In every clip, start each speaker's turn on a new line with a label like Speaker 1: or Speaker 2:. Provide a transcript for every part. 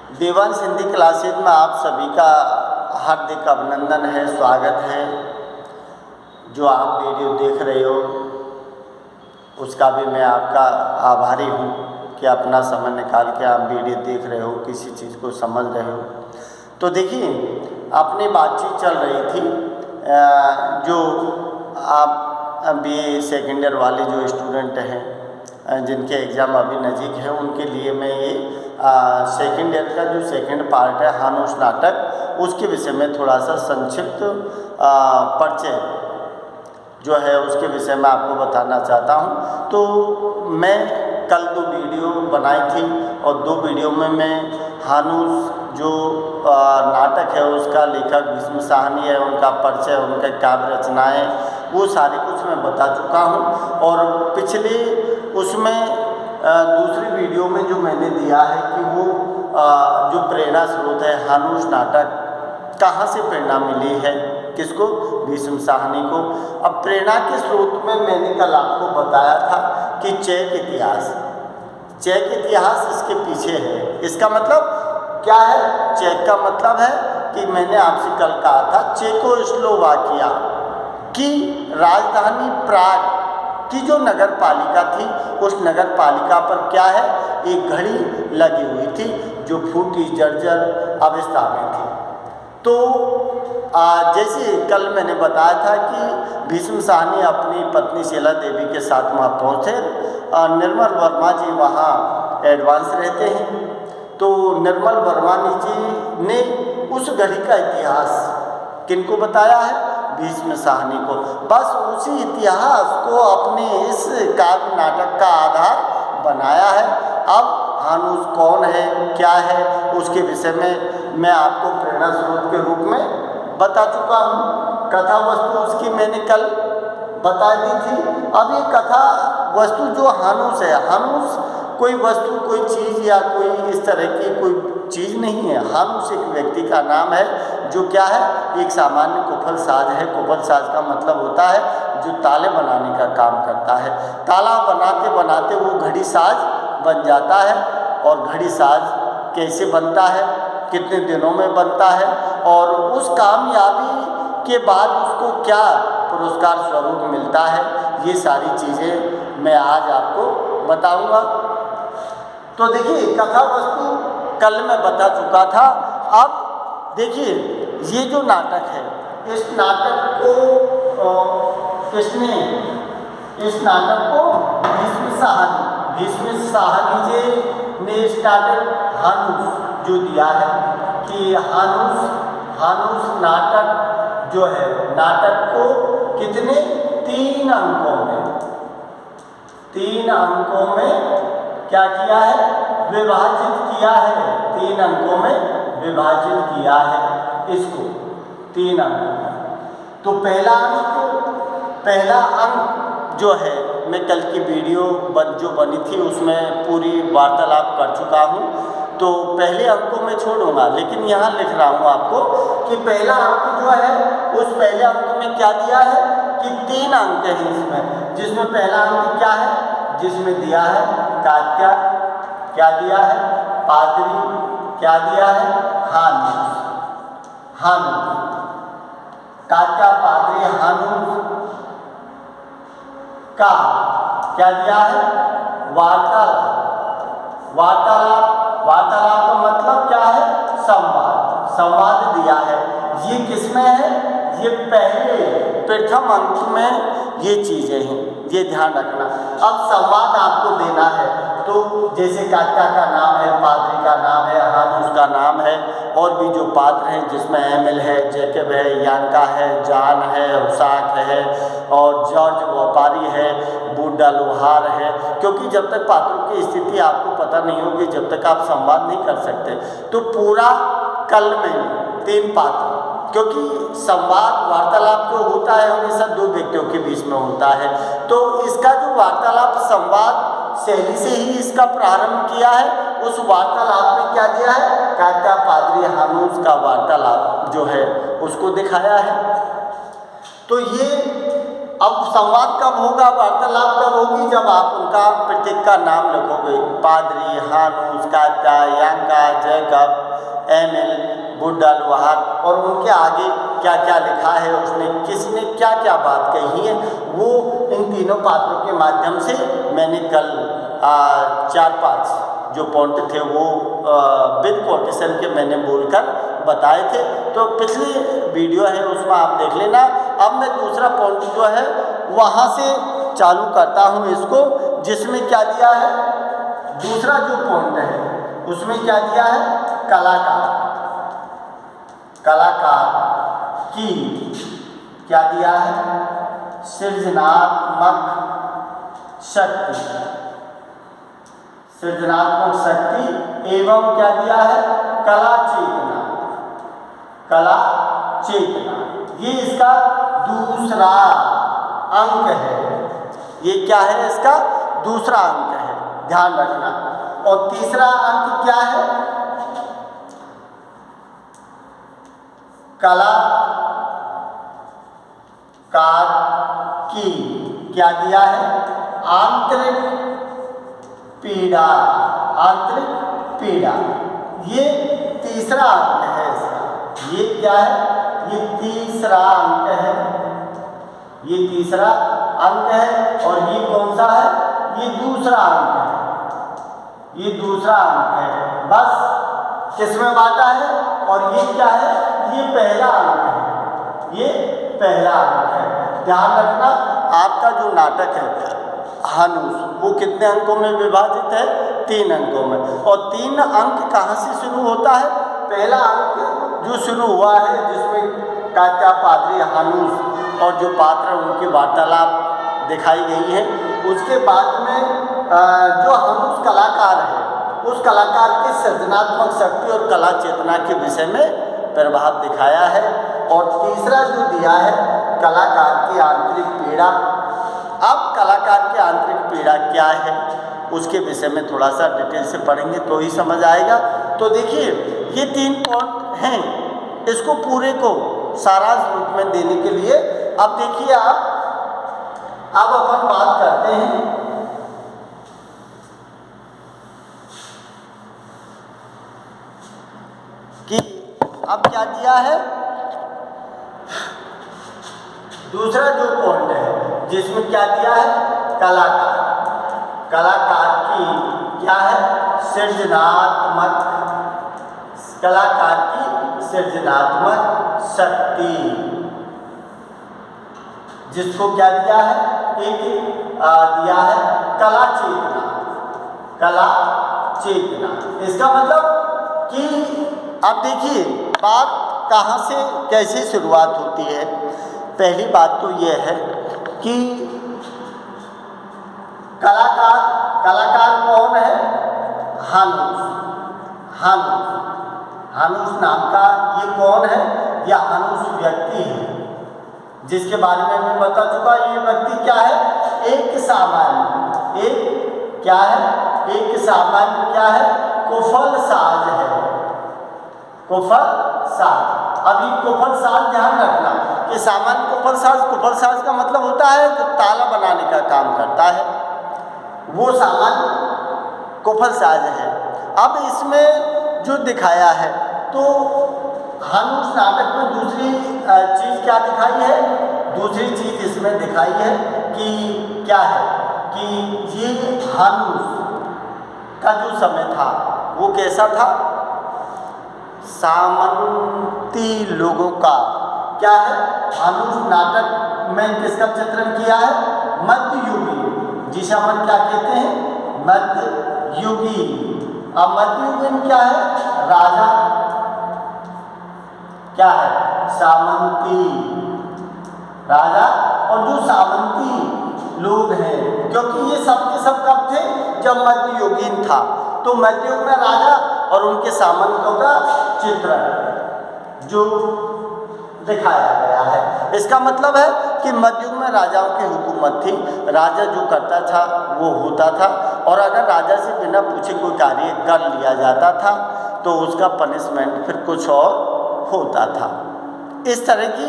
Speaker 1: Devansh Hindi classes में आप सभी का हार्दिक अभिनंदन है, स्वागत है। जो आप वीडियो देख रहे हो उसका भी मैं आपका आभारी हूँ कि अपना समय निकाल के आप वीडियो देख रहे हो, किसी चीज़ को समझ रहे हो। तो देखिए, अपनी बातचीत चल रही थी जो आप BA सेकेंड ईयर वाले जो स्टूडेंट हैं जिनके एग्ज़ाम अभी नज़दीक है, उनके लिए मैं ये सेकेंड ईयर का जो सेकेंड पार्ट है हानुस नाटक, उसके विषय में थोड़ा सा संक्षिप्त परिचय जो है उसके विषय में आपको बताना चाहता हूँ। तो मैं कल 2 वीडियो बनाई थी और 2 वीडियो में मैं हानुस जो नाटक है उसका लेखक भीष्म साहनी है, उनका परिचय, उनका काव्य रचनाएँ, वो सारे कुछ मैं बता चुका हूँ। और पिछले उसमें दूसरी वीडियो में जो मैंने दिया है कि वो जो प्रेरणा स्रोत है हानुस नाटक, कहाँ से प्रेरणा मिली है, किसको? भीष्म साहनी को। अब प्रेरणा के स्रोत में मैंने कल आपको बताया था कि चेक इतिहास इसके पीछे है। इसका मतलब क्या है? चेक का मतलब है कि मैंने आपसे कल कहा था चेकोस्लोवाकिया की राजधानी प्राग की जो नगर पालिका थी, उस नगर पालिका पर क्या है, एक घड़ी लगी हुई थी जो फूटी जर्जर अवस्था में थी। तो जैसे कल मैंने बताया था कि भीष्म साहनी अपनी पत्नी शीला देवी के साथ वहाँ पहुँचे। निर्मल वर्मा जी वहाँ एडवांस रहते हैं। तो निर्मल वर्मा जी ने उस घड़ी का इतिहास किनको बताया है? भीष्म साहनी को। बस उसी इतिहास को अपने इस काव्य नाटक का आधार बनाया है। अब हानुस कौन है, क्या है, उसके विषय में मैं आपको प्रेरणा स्रोत के रूप में बता चुका हूँ। कथा वस्तु उसकी मैंने कल बता दी थी। अब ये कथा वस्तु जो हानुस है, हानुस कोई वस्तु, कोई चीज़ या कोई इस तरह की कोई चीज़ नहीं है। हानुस एक व्यक्ति का नाम है जो क्या है, एक सामान्य कुफल साज है। कुफल साज का मतलब होता है जो ताले बनाने का काम करता है। ताला बनाते बनाते वो घड़ी साज बन जाता है। और घड़ी साज कैसे बनता है, कितने दिनों में बनता है, और उस कामयाबी के बाद उसको क्या पुरस्कार स्वरूप मिलता है, ये सारी चीज़ें मैं आज आपको बताऊंगा। तो देखिए, कथा वस्तु कल मैं बता चुका था। अब देखिए, ये जो नाटक है, इस नाटक को किसने, इस नाटक को भीष्म साहनी जी ने इस नाटक हानुस जो दिया है कि हानुस नाटक जो है, नाटक को कितने 3 अंकों में क्या किया है, विभाजित किया है। 3 अंकों में विभाजित किया है इसको, 3 अंकों में। तो पहला अंक जो है, मैं कल की वीडियो जो बनी थी उसमें पूरी वार्तालाप कर चुका हूँ। तो पहले अंकों में छोड़ूंगा, लेकिन यहाँ लिख रहा हूँ आपको कि पहला अंक जो है, उस पहले अंक में क्या दिया है कि 3 अंक हैं इसमें। जिसमें पहला अंक क्या है, जिसमें दिया है कात्या, क्या दिया है, पादरी, क्या दिया है, हानुस। कात्या, पादरी, हानुस का क्या दिया है, वार्तालाप का मतलब क्या है, संवाद दिया है। ये किसमें है, ये पहले प्रथम अंक में ये चीज़ें हैं, ये ध्यान रखना। अब संवाद आपको देना है, तो जैसे कात्या का नाम है, पादरी का नाम है, हानुस का नाम है, और भी जो पात्र हैं जिसमें एमिल है, जैकब है, यांका है, जान है, हुसाक है, और जॉर्ज व्यापारी है, बूढ़ा लोहार है। क्योंकि जब तक पात्रों की स्थिति आपको पता नहीं होगी, जब तक आप संवाद नहीं कर सकते। तो पूरा कल में 3 पात्र, क्योंकि संवाद वार्तालाप जो होता है हमेशा 2 व्यक्तियों के बीच में होता है। तो इसका जो वार्तालाप संवाद शैली से ही इसका प्रारंभ किया है। उस वार्तालाप में क्या दिया है, कात्या, पादरी, हानुस का वार्तालाप जो है उसको दिखाया है। तो ये अब संवाद कब होगा, वार्तालाप कब होगी, जब आप उनका प्रत्येक का नाम लिखोगे। पादरी, हानूस, कात्यायंका, जैकब, एमिल, बुड्ढल, वहाक, और उनके आगे क्या क्या लिखा है, उसमें किसने क्या क्या बात कही है, वो इन तीनों पात्रों के माध्यम से मैंने कल 4-5 जो पॉइंट थे वो विद कोटेशन के मैंने बोलकर बताए थे। तो पिछली वीडियो है उसमें आप देख लेना। अब मैं दूसरा पॉइंट जो है वहाँ से चालू करता हूँ इसको, जिसमें क्या दिया है, दूसरा जो पॉइंट है उसमें क्या दिया है, कलाकार। कलाकार की क्या दिया है, सृजनात्मक शक्ति। सृजनात्मक शक्ति एवं क्या दिया है, कला चेतना। कला चेतना, ये इसका दूसरा अंक है। ये क्या है, इसका दूसरा अंक है, ध्यान रखना। और तीसरा अंक क्या है, कलाकार की क्या दिया है, आंतरिक पीड़ा। आंतरिक पीड़ा, ये तीसरा अंक है इसका। ये क्या है, ये तीसरा अंक है। ये तीसरा अंक है। और ये कौन सा है, ये दूसरा अंक है। ये दूसरा अंक है, बस किसमें बांटा है। और ये क्या है, ये पहला अंक है। ये पहला अंक है। ध्यान रखना, आपका जो नाटक है हानूस, वो कितने अंकों में विभाजित है, 3 अंकों में। और 3 अंक कहाँ से शुरू होता है, पहला अंक जो शुरू हुआ है जिसमें कात्या, पादरी, हानूस और जो पात्र उनकी वार्तालाप दिखाई गई है, उसके बाद में जो हानूस कलाकार है उस कलाकार की सृजनात्मक शक्ति और कला चेतना के विषय में प्रभाव दिखाया है। और तीसरा जो दिया है, कलाकार की आंतरिक पीड़ा। अब कलाकार की आंतरिक पीड़ा क्या है उसके विषय में थोड़ा सा डिटेल से पढ़ेंगे तो ही समझ आएगा। तो देखिए, ये 3 पॉइंट हैं, इसको पूरे को सारांश रूप में देने के लिए अब देखिए अब अपन बात करते हैं कि अब क्या दिया है, दूसरा जो पॉइंट है जिसमें क्या दिया है, कलाकार। कलाकार की क्या है, सृजनात्मक, कलाकार की सृजनात्मक शक्ति, जिसको क्या दिया है, एक दिया है कला चेतना। कला चेतना, इसका मतलब कि अब देखिए बात कहाँ से कैसे शुरुआत होती है। पहली बात तो ये है कि कलाकार कौन है, हानूस। हानूस नाम का ये कौन है, यह हानूस व्यक्ति है जिसके बारे में मैं बता चुका। ये व्यक्ति क्या है, एक सामान्य, एक क्या है, एक सामान्य क्या है, कुफल साज है। कुफल साज, अभी कुफल साज ध्यान रखना कि सामान्य कुफल साज का मतलब होता है जो ताला बनाने का काम करता है, वो सामान्य कुफल साज है। अब इसमें जो दिखाया है, तो हानूस नाटक में दूसरी चीज़ क्या दिखाई है, दूसरी चीज़ इसमें दिखाई है कि क्या है कि ये हानूस का जो समय था वो कैसा था, सामंती लोगों का क्या है। हानूस नाटक में किसका चित्रण किया है, मध्ययुगी, जिसे अपन क्या कहते हैं, मध्ययुगी। अब मध्ययुगीन क्या है, राजा क्या है, सामंती राजा। और जो सामंती लोग हैं, क्योंकि ये सब के सब कब थे, जब मध्ययुगीन था, तो मध्ययुग में राजा और उनके सामंतों का चित्रण जो दिखाया गया है। इसका मतलब है कि मध्ययुग में राजाओं की हुकूमत थी, राजा जो करता था वो होता था, और अगर राजा से बिना पूछे कोई कार्य कर लिया जाता था तो उसका पनिशमेंट फिर कुछ और होता था। इस तरह की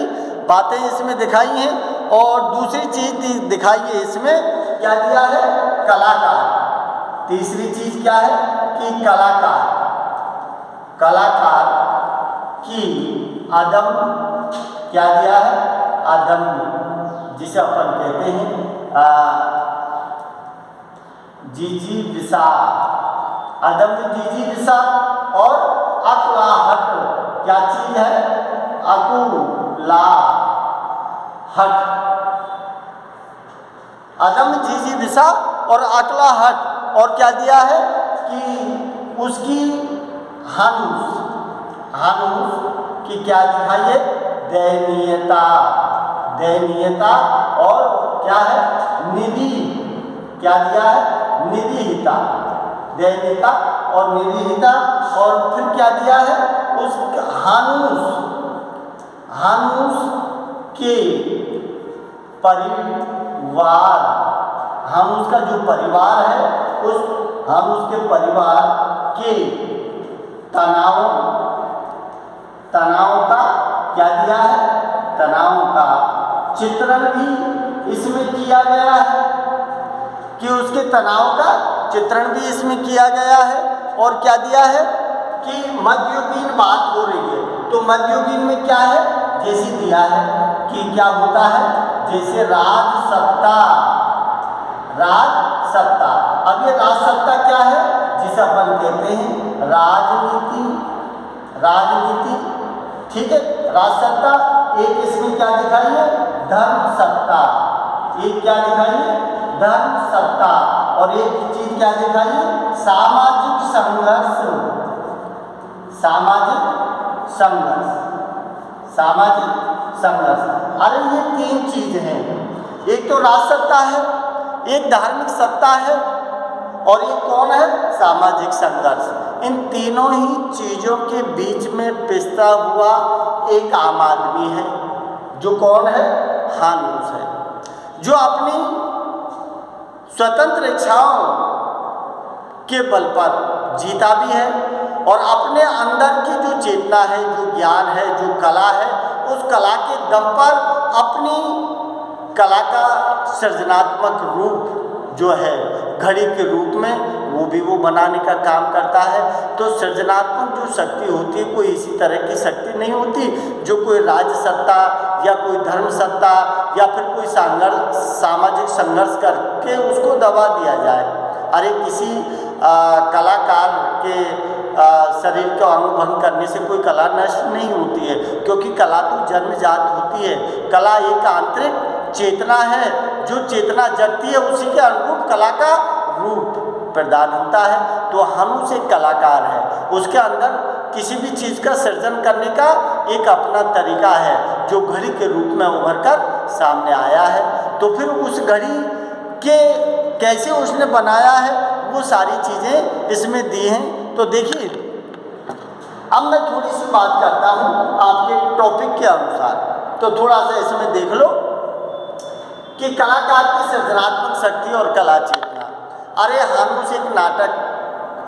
Speaker 1: बातें इसमें दिखाई हैं। और दूसरी चीज दिखाइए इसमें क्या दिया है, कलाकार। तीसरी चीज क्या है कि कलाकार, कलाकार की अदम्य क्या दिया है, अदम्य, जिसे अपन कहते हैं जिजीविषा, अदम्य जिजीविषा। और अकुलाहट क्या चीज है, अकुलाहट, अदम्य जिजीविषा और अकुलाहट। और क्या दिया है कि उसकी हानुस, हानुस की क्या दिखाइए, दयनीयता, दयनीयता। और क्या है, निधि, क्या दिया है, निरीहिता, दयनीयता और निरीहिता। और फिर क्या दिया है, उस हानुस, हानुस के परिवार, हानुस का जो परिवार है उस हानुस के परिवार के तनाव, तनाव का क्या दिया है, तनाव का चित्रण भी इसमें किया गया है, कि उसके तनाव का चित्रण भी इसमें किया गया है। और क्या दिया है कि मध्ययुगीन बात हो रही है, तो मध्ययुगीन में क्या है, जैसे दिया है कि क्या होता है, जैसे राजसत्ता, राजसत्ता। अब ये राजसत्ता क्या है, जिसे अपन कहते हैं राजनीति, राजनीति, ठीक है। राजसत्ता, एक इसमें क्या दिखाइए, धर्म सत्ता, एक क्या दिखाइए, धर्म सत्ता। और एक चीज क्या दिखाइए, सामाजिक संघर्ष, सामाजिक संघर्ष, सामाजिक संघर्ष। अरे ये तीन चीज हैं, एक तो राजसत्ता है, एक धार्मिक सत्ता है, और एक कौन है, सामाजिक संघर्ष। इन तीनों ही चीजों के बीच में पिसता हुआ एक आम आदमी है, जो कौन है, हानुस है, जो अपनी स्वतंत्र इच्छाओं के बल पर जीता भी है, और अपने अंदर की जो चेतना है, जो ज्ञान है, जो कला है, उस कला के दम पर अपनी कला का सृजनात्मक रूप जो है घड़ी के रूप में वो बनाने का काम करता है। तो सृजनात्मक जो शक्ति होती है, कोई इसी तरह की शक्ति नहीं होती जो कोई राज सत्ता या कोई धर्म सत्ता या फिर कोई संघर्ष, सामाजिक संघर्ष करके उसको दबा दिया जाए। अरे किसी कलाकार के शरीर का अनुभव करने से कोई कला नष्ट नहीं होती है, क्योंकि कला तो जन्मजात होती है। कला एक आंतरिक चेतना है, जो चेतना जगती है उसी के अनुरूप कला का रूप प्रदान होता है। तो हम उसे कलाकार है, उसके अंदर किसी भी चीज़ का सृजन करने का एक अपना तरीका है, जो घड़ी के रूप में उभर कर सामने आया है। तो फिर उस घड़ी के कैसे उसने बनाया है, वो सारी चीज़ें इसमें दी हैं। तो देखिए, अब मैं थोड़ी सी बात करता हूँ आपके टॉपिक के अनुसार, तो थोड़ा सा इसमें देख लो कि कलाकार की सृजनात्मक शक्ति और कला चेतना। अरे हानुस एक नाटक,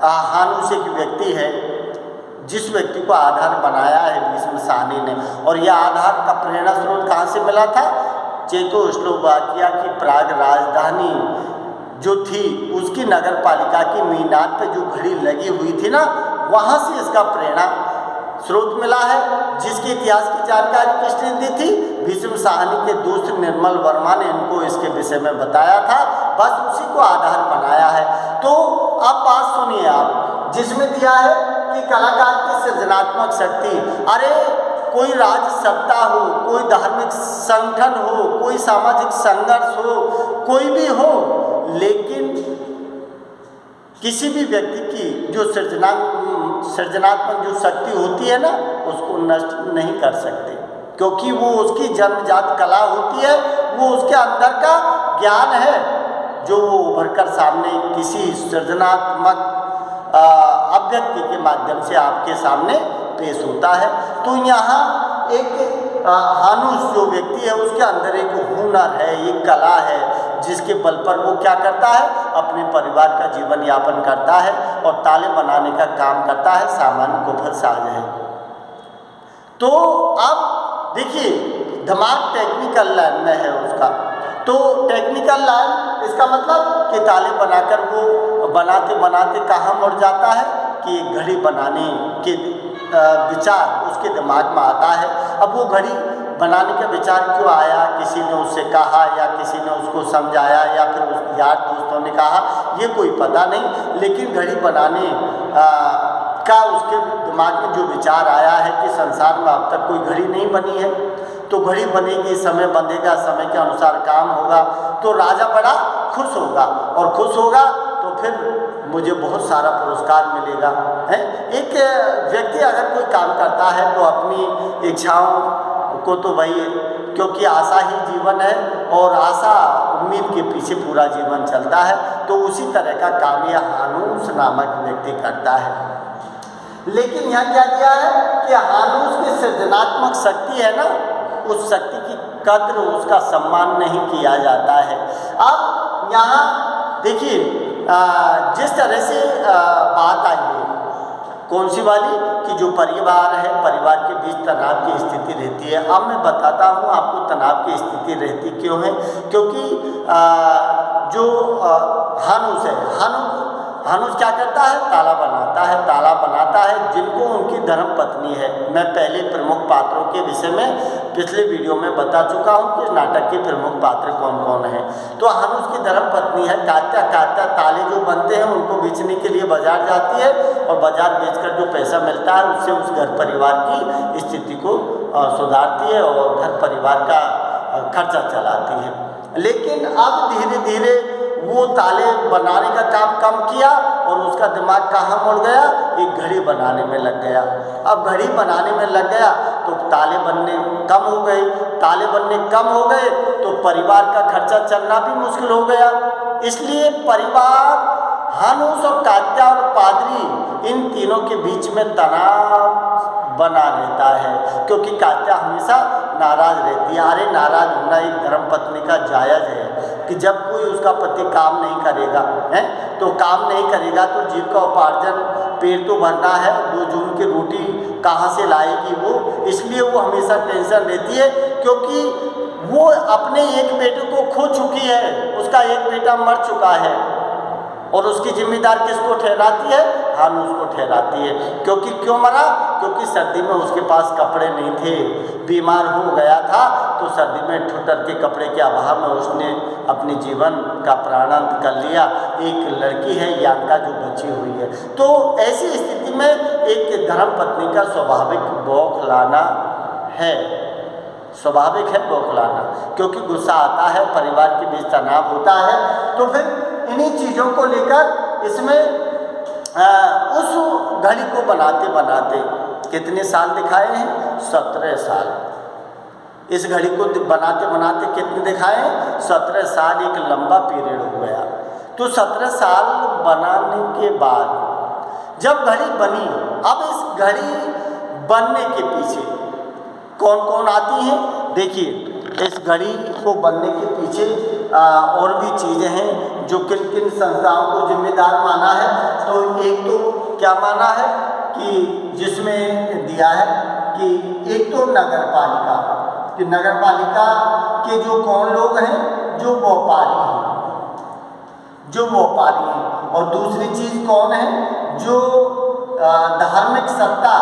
Speaker 1: हानुस एक व्यक्ति है जिस व्यक्ति को आधार बनाया है भीष्म साहनी ने, और यह आधार का प्रेरणा स्रोत कहाँ से मिला था, चेकोस्लोवाकिया की प्राग राजधानी जो थी उसकी नगर पालिका की मीनार पे जो घड़ी लगी हुई थी ना, वहाँ से इसका प्रेरणा स्रोत मिला है। जिसके इतिहास की जानकारी किसने दी थी, भीष्म साहनी के दोस्त निर्मल वर्मा ने इनको इसके विषय में बताया था, बस उसी को आधार बनाया है। तो अब बात सुनिए आप, जिसमें दिया है कि कलाकार की सृजनात्मक शक्ति। अरे कोई राज सत्ता हो, कोई धार्मिक संगठन हो, कोई सामाजिक संघर्ष हो, कोई भी हो, लेकिन किसी भी व्यक्ति की जो सृजनात्मक जो शक्ति होती है ना, उसको नष्ट नहीं कर सकते, क्योंकि वो उसकी जन्मजात कला होती है, वो उसके अंदर का ज्ञान है, जो वो उभर कर सामने किसी सृजनात्मक अभिव्यक्ति के माध्यम से आपके सामने पेश होता है। तो यहाँ एक हानुस जो व्यक्ति है उसके अंदर एक हुनर है, एक कला है, जिसके बल पर वो क्या करता है, अपने परिवार का जीवन यापन करता है और ताले बनाने का काम करता है, सामान्य कुफल साज है। तो अब देखिए दिमाग टेक्निकल लाइन में है उसका। तो टेक्निकल लाइन इसका मतलब कि ताले बनाकर वो बनाते बनाते कहाँ मुड़ जाता है कि घड़ी बनाने के विचार उसके दिमाग में आता है। अब वो घड़ी बनाने का विचार क्यों आया, किसी ने उससे कहा या किसी ने उसको समझाया या फिर उस यार दोस्तों ने कहा, ये कोई पता नहीं, लेकिन घड़ी बनाने का उसके दिमाग में जो विचार आया है कि संसार में अब तक कोई घड़ी नहीं बनी है, तो घड़ी बनेगी, समय बंधेगा, समय के अनुसार काम होगा, तो राजा बड़ा खुश होगा और खुश होगा तो फिर मुझे बहुत सारा पुरस्कार मिलेगा। है एक व्यक्ति अगर कोई काम करता है तो अपनी इच्छाओं को तो भाई, क्योंकि आशा ही जीवन है और आशा उम्मीद के पीछे पूरा जीवन चलता है, तो उसी तरह का काम यह हानूस नामक व्यक्ति करता है। लेकिन यहाँ क्या दिया है कि हानूस की सृजनात्मक शक्ति है ना, उस शक्ति की कद्र, उसका सम्मान नहीं किया जाता है। अब यहाँ देखिए जिस तरह से बात आई है, कौन सी वाली कि जो परिवार है, परिवार के बीच तनाव की स्थिति रहती है। अब मैं बताता हूँ आपको तनाव की स्थिति रहती क्यों है, क्योंकि जो हानूस है, हानूस क्या करता है, ताला बनाता है जिनको उनकी धर्म पत्नी है। मैं पहले प्रमुख पात्रों के विषय में पिछले वीडियो में बता चुका हूँ कि नाटक के प्रमुख पात्र कौन कौन हैं। तो हानूस की धर्म पत्नी है कात्या ताले जो बनते हैं उनको बेचने के लिए बाजार जाती है और बाजार बेचकर जो पैसा मिलता है उससे उस घर परिवार की स्थिति को सुधारती है और घर परिवार का खर्चा चलाती है। लेकिन अब धीरे धीरे वो ताले बनाने का काम कम किया और उसका दिमाग कहाँ मुड़ गया, एक घड़ी बनाने में लग गया। अब घड़ी बनाने में लग गया तो ताले बनने कम हो गए तो परिवार का खर्चा चलना भी मुश्किल हो गया। इसलिए परिवार, हानूस और कात्या और पादरी, इन तीनों के बीच में तनाव बना रहता है, क्योंकि कात्या हमेशा नाराज रहती है। अरे नाराज होना एक धर्मपत्नी का जायज़ है कि जब कोई उसका पति काम नहीं करेगा है तो काम नहीं करेगा तो जीव का उपार्जन, पेट तो भरना है, 2 जून की रोटी कहाँ से लाएगी वो, इसलिए वो हमेशा टेंशन रहती है, क्योंकि वो अपने एक बेटे को खो चुकी है, उसका एक बेटा मर चुका है और उसकी जिम्मेदार किसको ठहराती है, हानूस को ठहराती है। क्योंकि क्यों मरा, क्योंकि सर्दी में उसके पास कपड़े नहीं थे, बीमार हो गया था, तो सर्दी में ठुटर के कपड़े के अभाव में उसने अपने जीवन का प्राणांत कर लिया। एक लड़की है यांका जो बची हुई है। तो ऐसी स्थिति में एक धर्मपत्नी का स्वाभाविक बौखलाना है, क्योंकि गुस्सा आता है, परिवार के बीच तनाव होता है। तो फिर इन्हीं चीज़ों को लेकर इसमें उस घड़ी को बनाते कितने साल दिखाए हैं, 17 साल। इस घड़ी को बनाते कितने दिखाए हैं, 17 साल, एक लंबा पीरियड हो गया। तो 17 साल बनाने के बाद जब घड़ी बनी, अब इस घड़ी बनने के पीछे कौन कौन आती हैं, देखिए इस घड़ी को बनने के पीछे और भी चीज़ें हैं जो किन किन संस्थाओं को जिम्मेदार माना है। तो एक तो क्या माना है कि जिसमें दिया है कि एक तो नगर पालिका, कि नगर पालिका के जो कौन लोग हैं, जो व्यापारी हैं, और दूसरी चीज़ कौन है, जो धार्मिक सत्ता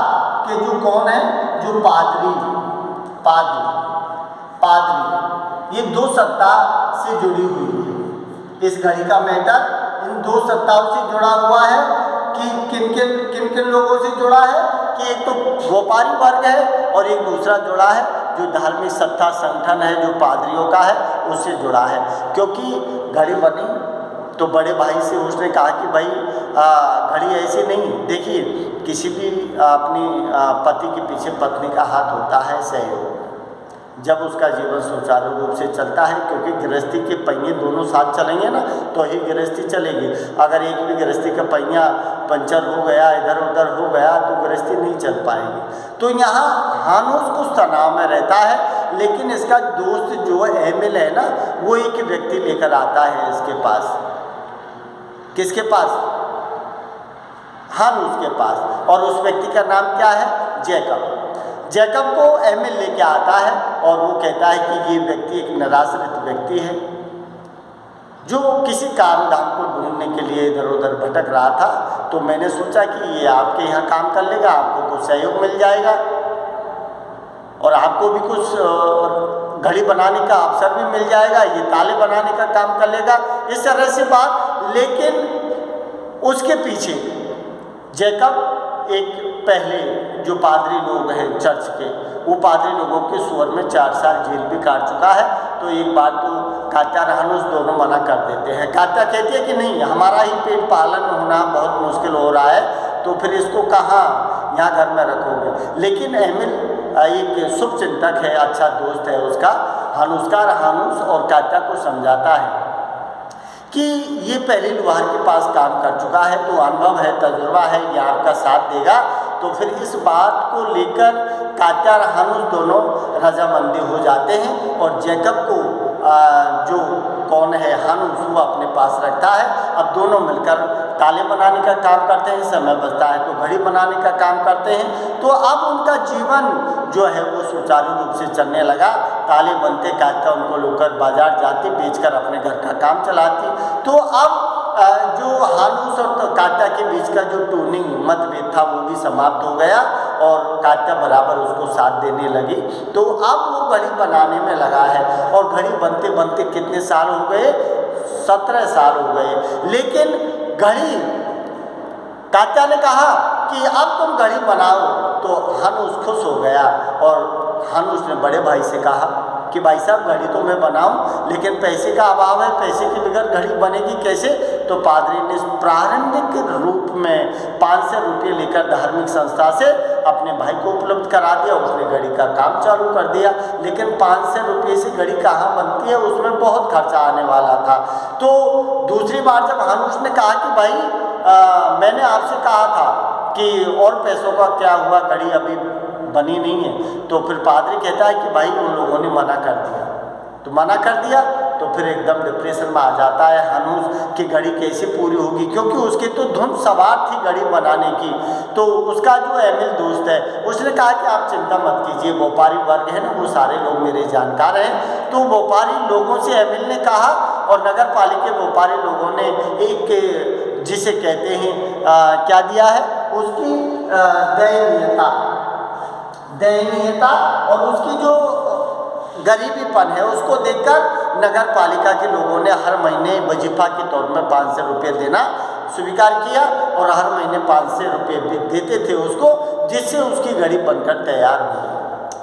Speaker 1: के जो कौन है, जो पादरी, ये 2 सत्ता से जुड़ी हुई है। इस घड़ी का मैटर इन 2 सत्ताओं से जुड़ा हुआ है कि किन किन लोगों से जुड़ा है, कि एक तो व्यापारी वर्ग है और एक दूसरा जुड़ा है जो धार्मिक सत्ता संगठन है, जो पादरियों का है, उससे जुड़ा है। क्योंकि घड़ी बनी तो बड़े भाई से उसने कहा कि भाई घड़ी ऐसी नहीं, देखिए किसी भी अपनी पति के पीछे पत्नी का हाथ होता है सहयोग, जब उसका जीवन सुचारू रूप से चलता है, क्योंकि गृहस्थी के पहिए दोनों साथ चलेंगे ना तो ही गृहस्थी चलेगी। अगर एक भी गृहस्थी का पहिया पंचर हो गया, इधर उधर हो गया, तो गृहस्थी नहीं चल पाएगी। तो यहाँ हानूस कुछ तनाव में रहता है, लेकिन इसका दोस्त जो एमिल है ना, वो एक व्यक्ति लेकर आता है इसके पास, किसके पास, हानूस के पास, और उस व्यक्ति का नाम क्या है, जैकब। जैकब को एमिल लेके आता है और वो कहता है कि ये व्यक्ति एक निराश्रित व्यक्ति है जो किसी काम धाम को ढूंढने के लिए इधर उधर भटक रहा था। तो मैंने सोचा कि ये आपके यहाँ काम कर लेगा, आपको कुछ सहयोग मिल जाएगा और आपको भी कुछ घड़ी बनाने का अवसर भी मिल जाएगा, ये ताले बनाने का काम कर लेगा, इस तरह से बात। लेकिन उसके पीछे जैकब एक पहले जो पादरी लोग हैं चर्च के, वो पादरी लोगों के स्वर में 4 साल जेल भी काट चुका है। तो एक बार तो कात्या और हानुस दोनों मना कर देते हैं। कात्या कहती है कि नहीं, हमारा ही पेट पालन होना बहुत मुश्किल हो रहा है, तो फिर इसको कहाँ यहाँ घर में रखोगे। लेकिन एमिल एक शुभ चिंतक है, अच्छा दोस्त है उसका, हानुस का। हानुस और कात्या को समझाता है कि ये पहले लुहार के पास काम कर चुका है, तो अनुभव है, तजुर्बा है, ये आपका साथ देगा। तो फिर इस बात को लेकर कात्या और हानुस दोनों रजामंदी हो जाते हैं और जैकब को जो कौन है हानुस वो अपने पास रखता है। अब दोनों मिलकर ताले बनाने का काम करते हैं, समय बचता है तो घड़ी बनाने का काम करते हैं। तो अब उनका जीवन जो है वो सुचारू रूप से चलने लगा। ताले बनते, कात्या उनको लेकर बाजार जाती, बेचकर अपने घर का काम चलाती। तो अब जो हानुस और कात्या के बीच का जो टूनिंग मतभेद था वो भी समाप्त हो गया और कात्या बराबर उसको साथ देने लगी। तो अब वो घड़ी बनाने में लगा है और घड़ी बनते बनते कितने साल हो गए, 17 साल हो गए। लेकिन घड़ी, कात्या ने कहा कि अब तुम घड़ी बनाओ, तो हानुस खुश हो गया और हानुस ने बड़े भाई से कहा कि भाई साहब घड़ी तो मैं बनाऊं, लेकिन पैसे का अभाव है, पैसे के बगैर घड़ी बनेगी कैसे। तो पादरी ने प्रारंभिक रूप में 500 रुपये लेकर धार्मिक संस्था से अपने भाई को उपलब्ध करा दिया, उसने घड़ी का काम चालू कर दिया। लेकिन 500 रुपये से घड़ी कहाँ बनती है, उसमें बहुत खर्चा आने वाला था। तो दूसरी बार जब हानुस ने कहा कि भाई मैंने आपसे कहा था कि और पैसों का क्या हुआ, घड़ी अभी बनी नहीं है, तो फिर पादरी कहता है कि भाई उन लोगों ने मना कर दिया। तो मना कर दिया तो फिर एकदम डिप्रेशन में आ जाता है हानुस कि घड़ी कैसे पूरी होगी, क्योंकि उसके तो धुन सवार थी घड़ी बनाने की। तो उसका जो एमिल दोस्त है उसने कहा कि आप चिंता मत कीजिए, व्यापारी वर्ग है ना, वो सारे लोग मेरे जानकार हैं। तो व्यापारी लोगों से एमिल ने कहा और नगर पालिका के व्यापारी लोगों ने एक जिसे कहते हैं क्या दिया है, उसकी दयनीयता और उसकी जो गरीबीपन है उसको देखकर नगर पालिका के लोगों ने हर महीने वजीफा के तौर में 500 रुपये देना स्वीकार किया और हर महीने 500 रुपये भी देते थे उसको, जिससे उसकी घड़ी बनकर तैयार हुई।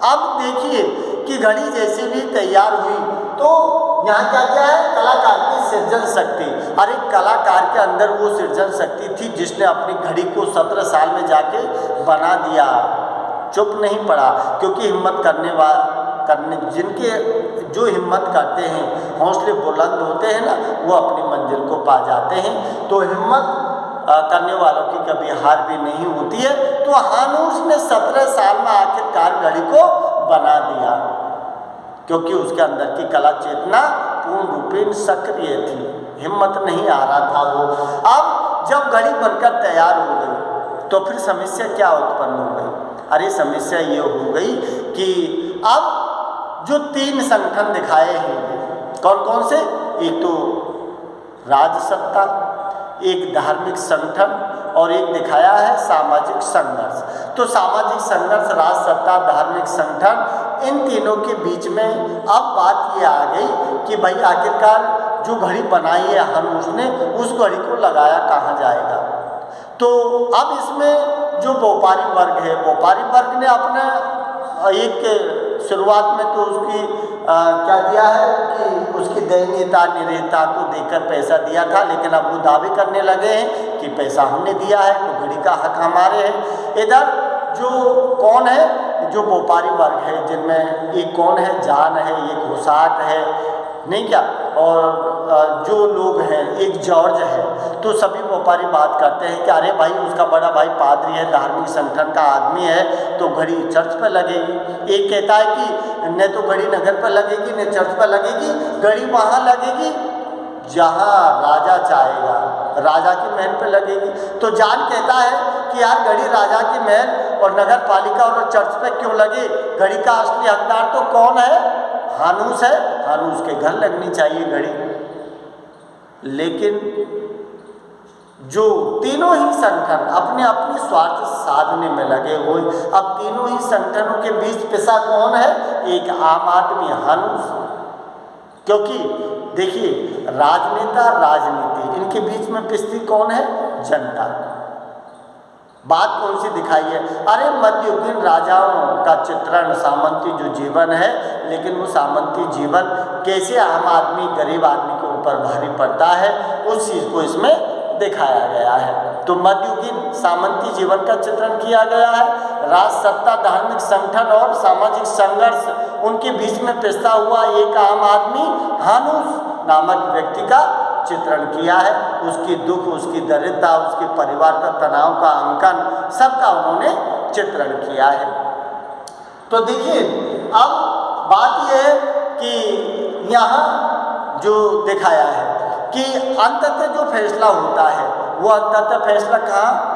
Speaker 1: अब देखिए कि घड़ी जैसे भी तैयार हुई तो यहाँ क्या क्या है, कलाकार की सृजन शक्ति। अरे कलाकार के अंदर वो सृजन शक्ति थी जिसने अपनी घड़ी को 17 साल में जाके बना दिया, चुप नहीं पड़ा। क्योंकि हिम्मत करने जिनके जो हिम्मत करते हैं, हौसले बुलंद होते हैं ना, वो अपनी मंजिल को पा जाते हैं। तो हिम्मत करने वालों की कभी हार भी नहीं होती है। तो हानुस ने 17 साल में आखिरकार घड़ी को बना दिया, क्योंकि उसके अंदर की कला चेतना पूर्ण रूपेण सक्रिय थी, हिम्मत नहीं आ रहा था वो। अब जब घड़ी बनकर तैयार हो गई तो फिर समस्या क्या उत्पन्न हो गई। अरे समस्या ये हो गई कि अब जो 3 संगठन दिखाए हैं, कौन कौन से, एक तो राजसत्ता, एक धार्मिक संगठन और एक दिखाया है सामाजिक संघर्ष। तो सामाजिक संघर्ष, राजसत्ता, धार्मिक संगठन, इन तीनों के बीच में अब बात ये आ गई कि भाई आखिरकार जो घड़ी बनाई है हानुस ने, उस घड़ी को लगाया कहाँ जाएगा। तो अब इसमें जो व्यापारी वर्ग है, व्यापारी वर्ग ने अपने एक शुरुआत में तो उसकी क्या दिया है कि उसकी दयनीयता निरीहता को देकर पैसा दिया था, लेकिन अब वो दावे करने लगे हैं कि पैसा हमने दिया है तो घड़ी का हक हमारे है। इधर जो कौन है, जो व्यापारी वर्ग है, जिनमें एक कौन है, जान है, एक होसाट है, नहीं क्या, और जो लोग हैं एक जॉर्ज है। तो सभी व्यापारी बात करते हैं कि अरे भाई उसका बड़ा भाई पादरी है, धार्मिक संगठन का आदमी है, तो घड़ी चर्च पर लगेगी। एक कहता है कि न तो घड़ी नगर पर लगेगी न चर्च पर लगेगी, घड़ी वहाँ लगेगी जहाँ राजा चाहेगा, राजा के महल पर लगेगी। तो जान कहता है कि यार घड़ी राजा के महल और नगर पालिका और चर्च पे क्यों लगे? घड़ी का असली हकदार तो कौन है? हानूस है। हानूस के घर लगनी चाहिए घड़ी। लेकिन जो तीनों ही संगठन अपने अपने स्वार्थ साधने में लगे हुए, अब तीनों ही संगठनों के बीच पिसा कौन है? एक आम आदमी, हानूस। क्योंकि देखिए, राजनेता, राजनीति, इनके बीच में पिसती कौन है? जनता। बात कौन सी दिखाई है? अरे मध्ययुगीन राजाओं का चित्रण, सामंती जो जीवन है, लेकिन वो सामंती जीवन कैसे आम आदमी, गरीब आदमी के ऊपर भारी पड़ता है, उस चीज़ को इसमें दिखाया गया है। तो मध्ययुगीन सामंती जीवन का चित्रण किया गया है। राज सत्ता, धार्मिक संगठन और सामाजिक संघर्ष, उनके बीच में पिसता हुआ एक आम आदमी, हानूस नामक व्यक्ति का चित्रण किया है। उसकी दुख, उसकी दरिद्रता, उसके परिवार का तनाव का अंकन, सबका उन्होंने चित्रण किया है। तो देखिए, अब बात यह है कि यहाँ जो दिखाया है कि अंततः जो फैसला होता है, वो अंततः फैसला कहाँ?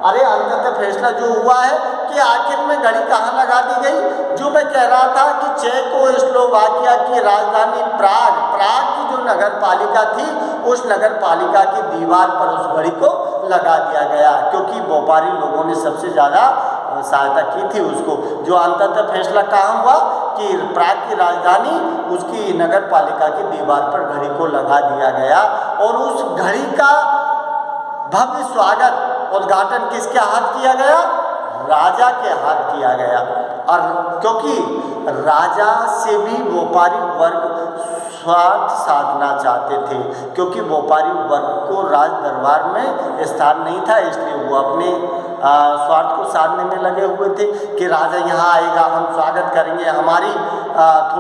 Speaker 1: अरे अंततः फैसला जो हुआ है कि आखिर में घड़ी कहाँ लगा दी गई? जो मैं कह रहा था कि चेकोस्लोवाकिया की राजधानी प्राग की जो नगर पालिका थी, उस नगर पालिका की दीवार पर उस घड़ी को लगा दिया गया, क्योंकि व्यापारी लोगों ने सबसे ज़्यादा सहायता की थी उसको। जो अंततः फैसला कहाँ हुआ कि प्राग की राजधानी, उसकी नगर पालिका की दीवार पर घड़ी को लगा दिया गया, और उस घड़ी का भव्य स्वागत, उद्घाटन किसके हाथ किया गया? राजा के हाथ किया गया। और क्योंकि राजा से भी व्यापारी वर्ग स्वार्थ साधना चाहते थे, क्योंकि व्यापारी वर्ग को राज दरबार में स्थान नहीं था, इसलिए वो अपने स्वार्थ को साधने में लगे हुए थे कि राजा यहाँ आएगा, हम स्वागत करेंगे, हमारी थोड़ी